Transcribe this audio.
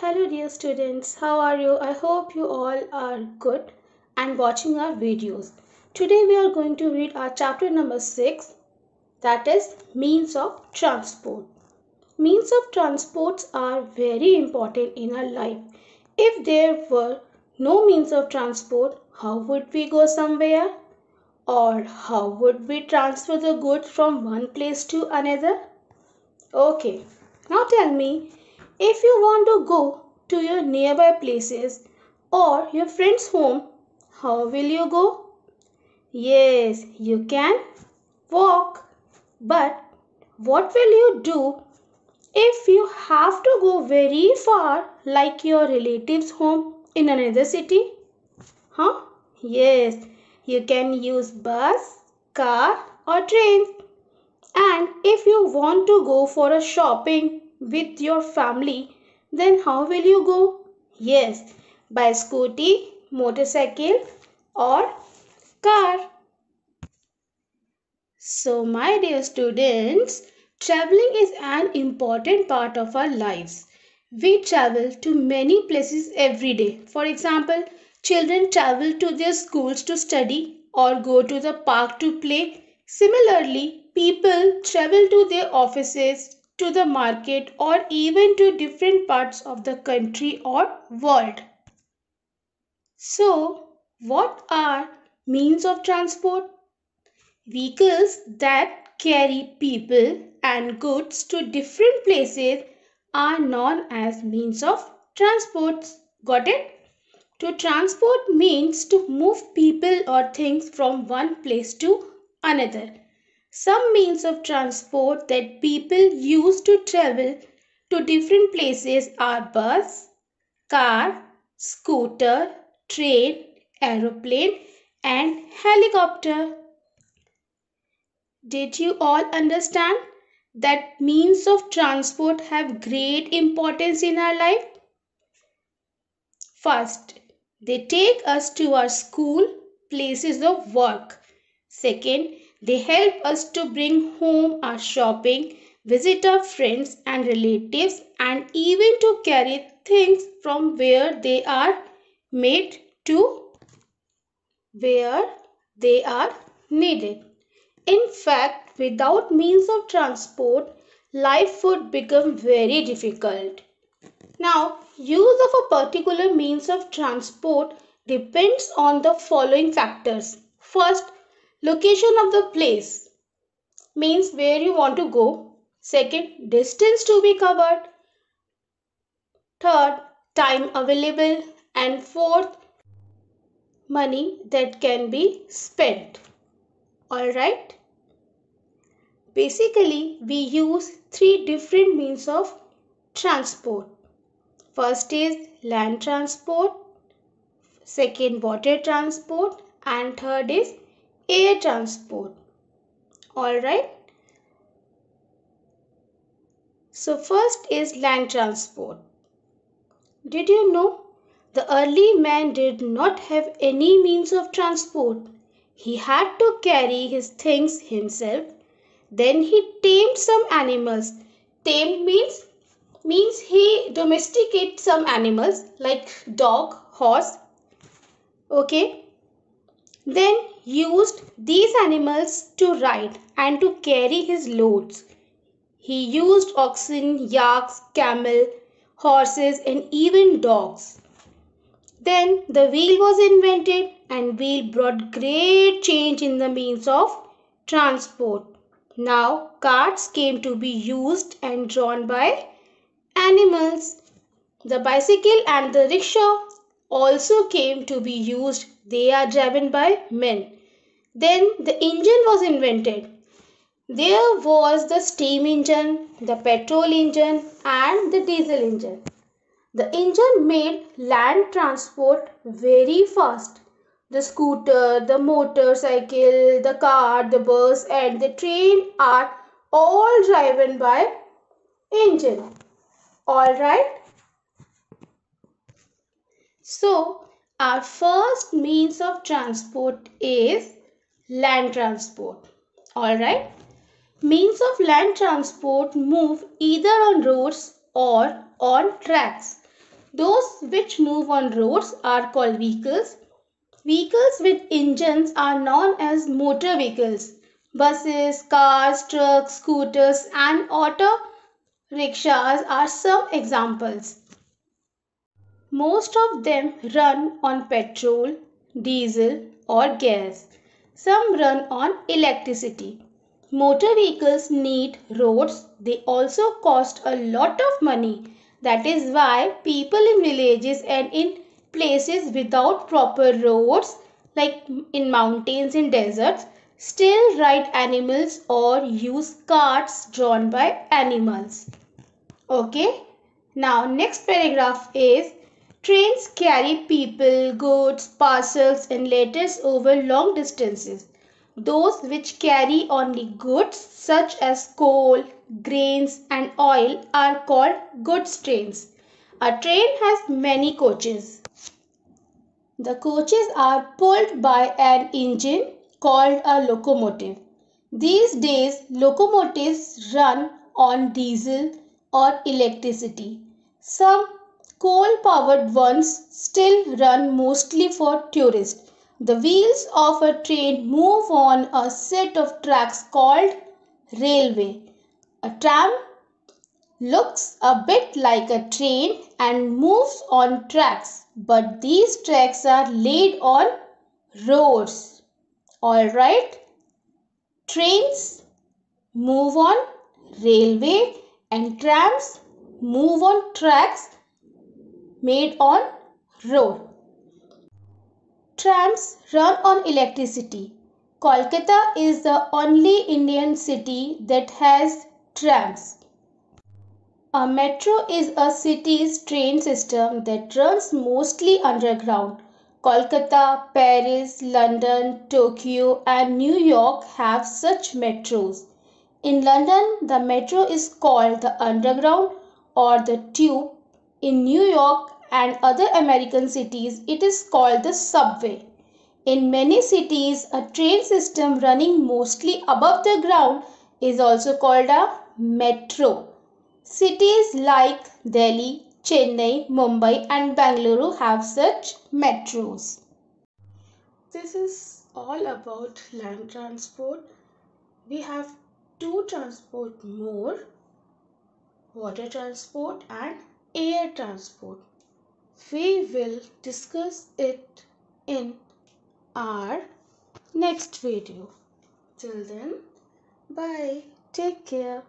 Hello dear students, how are you? I hope you all are good and watching our videos. Today we are going to read our chapter number 6, that is means of transport. Means of transports are very important in our life. If there were no means of transport, how would we go somewhere? Or how would we transfer the goods from one place to another? Okay, now tell me, if you want to go to your nearby places or your friend's home, how will you go? Yes, you can walk. But what will you do if you have to go very far, like your relative's home in another city? Huh? Yes, you can use bus, car, or train. And if you want to go for a shopping with your family, then how will you go? Yes, by scooty, motorcycle or car. So my dear students, traveling is an important part of our lives. We travel to many places every day. For example, children travel to their schools to study or go to the park to play. Similarly, people travel to their offices, to the market or even to different parts of the country or world. So, what are means of transport? Vehicles that carry people and goods to different places are known as means of transport. Got it? To transport means to move people or things from one place to another. Some means of transport that people use to travel to different places are bus, car, scooter, train, aeroplane, and helicopter. Did you all understand that means of transport have great importance in our life? First, they take us to our school, places of work. Second, they help us to bring home our shopping, visit our friends and relatives, and even to carry things from where they are made to where they are needed. In fact, without means of transport, life would become very difficult. Now, use of a particular means of transport depends on the following factors. First, location of the place means where you want to go. Second, distance to be covered. Third, time available. And fourth, money that can be spent. Alright? Basically, we use three different means of transport. First is land transport, second water transport, and third is air transport. Alright. So first is land transport. Did you know the early man did not have any means of transport? He had to carry his things himself. Then he tamed some animals. Tamed means he domesticated some animals like dog, horse. Okay. Then used these animals to ride and to carry his loads. He used oxen, yaks, camel, horses and even dogs. Then the wheel was invented and wheel brought great change in the means of transport. Now carts came to be used and drawn by animals. The bicycle and the rickshaw also came to be used. They are driven by men. Then the engine was invented. There was the steam engine, the petrol engine and the diesel engine. The engine made land transport very fast. The scooter, the motorcycle, the car, the bus and the train are all driven by engine. Alright. So, our first means of transport is land transport. Alright. Means of land transport move either on roads or on tracks. Those which move on roads are called vehicles. Vehicles with engines are known as motor vehicles. Buses, cars, trucks, scooters, and auto rickshaws are some examples. Most of them run on petrol, diesel, or gas. Some run on electricity. Motor vehicles need roads. They also cost a lot of money. That is why people in villages and in places without proper roads, like in mountains and deserts, still ride animals or use carts drawn by animals. Okay. Now next paragraph is trains carry people, goods, parcels and letters over long distances. Those which carry only goods such as coal, grains and oil are called goods trains. A train has many coaches. The coaches are pulled by an engine called a locomotive. These days, locomotives run on diesel or electricity. Some coal-powered ones still run mostly for tourists. The wheels of a train move on a set of tracks called railway. A tram looks a bit like a train and moves on tracks, but these tracks are laid on roads. Alright, trains move on railway and trams move on tracks made on road. Trams run on electricity. Kolkata is the only Indian city that has trams. A metro is a city's train system that runs mostly underground. Kolkata, Paris, London, Tokyo and New York have such metros. In London, the metro is called the Underground or the Tube. In New York and other American cities, it is called the Subway. In many cities, a train system running mostly above the ground is also called a metro. Cities like Delhi, Chennai, Mumbai and Bangalore have such metros. This is all about land transport. We have two transport more, water transport and air transport. We will discuss it in our next video. Till then, bye. Take care.